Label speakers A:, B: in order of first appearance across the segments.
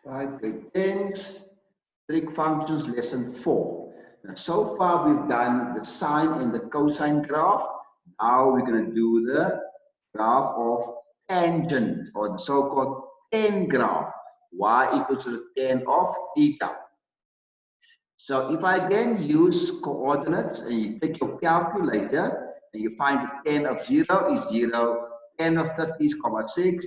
A: Right, grade 10s, trig functions, lesson 4. Now, so far we've done the sine and the cosine graph. Now we're going to do the graph of tangent, or the so-called tan graph, y equals to the tan of theta. So if I again use coordinates and you take your calculator and you find the tan of 0 is 0, tan of 30 is 0.6,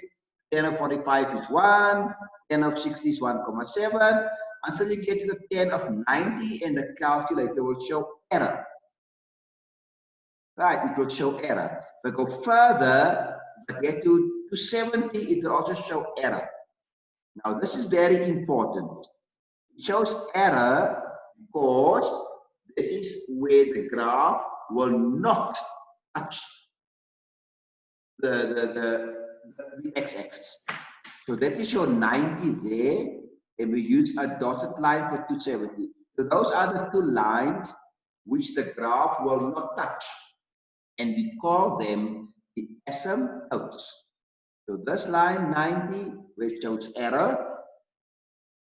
A: tan of 45 is 1, tan of 60 is 1.7, until you get to the tan of 90 and the calculator will show error. Right, it will show error. If I go further, if I get to 270, it will also show error. Now this is very important. It shows error because that is where the graph will not touch the x-axis. So that is your 90 there, and we use a dotted line for 270. So those are the two lines which the graph will not touch, and we call them the asymptotes. So this line 90, where it shows error,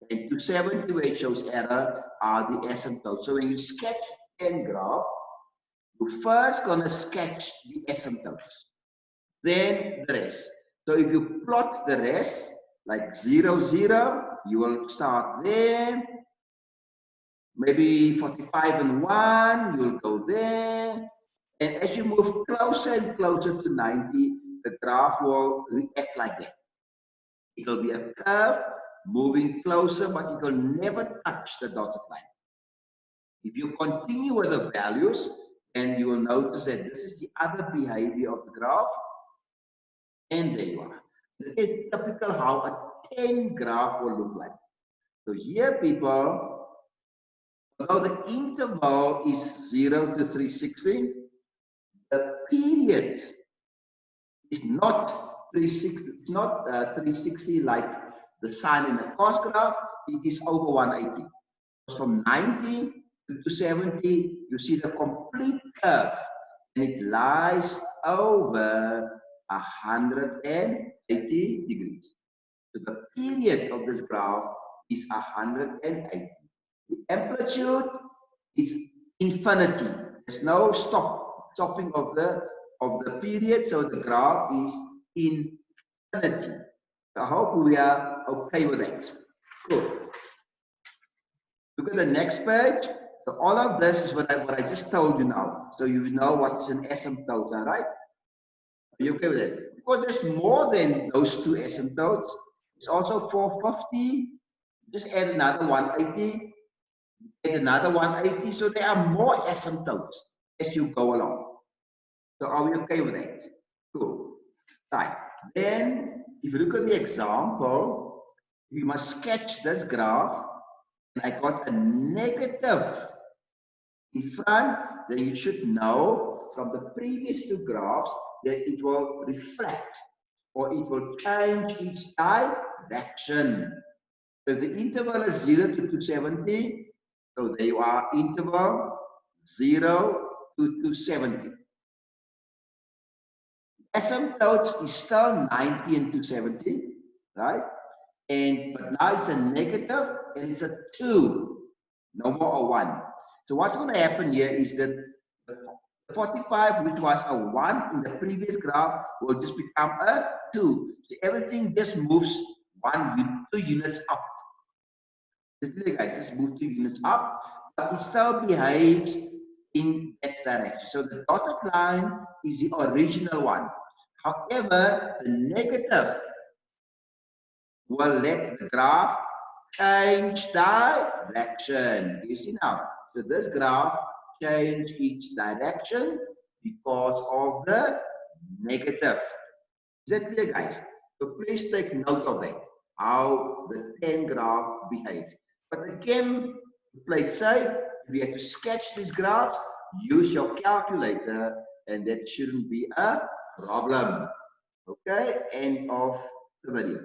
A: and 270, where it shows error, are the asymptotes. So when you sketch tan graph, you're first going to sketch the asymptotes, then the rest. So if you plot the rest, like 0, 0, you will start there. Maybe 45 and 1, you will go there. And as you move closer and closer to 90, the graph will react like that. It will be a curve moving closer, but it will never touch the dotted line. If you continue with the values, then you will notice that this is the other behavior of the graph. And there you are. It is typical how a tan graph will look like. So here, people, although the interval is 0 to 360, the period is not 360. It's not 360 like the sine and the cos graph. It is over 180. From 90 to 270, you see the complete curve, and it lies over 180 degrees. So the period of this graph is 180. The amplitude is infinity. There's no stopping of the period, so the graph is infinity. So I hope we are okay with that. Good. Look at the next page. So all of this is what I just told you now. So you know what is an asymptote, right? Are you okay with it? Because there's more than those two asymptotes. It's also 450. Just add another 180. Add another 180. So there are more asymptotes as you go along. So are we okay with that? Cool. Right. Then, if you look at the example, we must sketch this graph. And I got a negative in front, then you should know from the previous two graphs that it will reflect or it will change its direction. So if the interval is 0 to 270, so there you are, interval 0 to 270. Asymptote is still 90 and 270, right? But now it's a negative and it's a 2, no more a 1. So what's going to happen here is that the 45, which was a 1 in the previous graph, will just become a 2. So everything just moves 2 units up. Guys, just move 2 units up, but it still behaves in that direction. So the dotted line is the original one. However, the negative will let the graph change direction. You see now, so this graph changed its direction because of the negative. Is that clear, guys? So please take note of that, how the tan graph behaves. But again, to play it safe, if you have to sketch this graph, use your calculator, and that shouldn't be a problem. Okay, end of the video.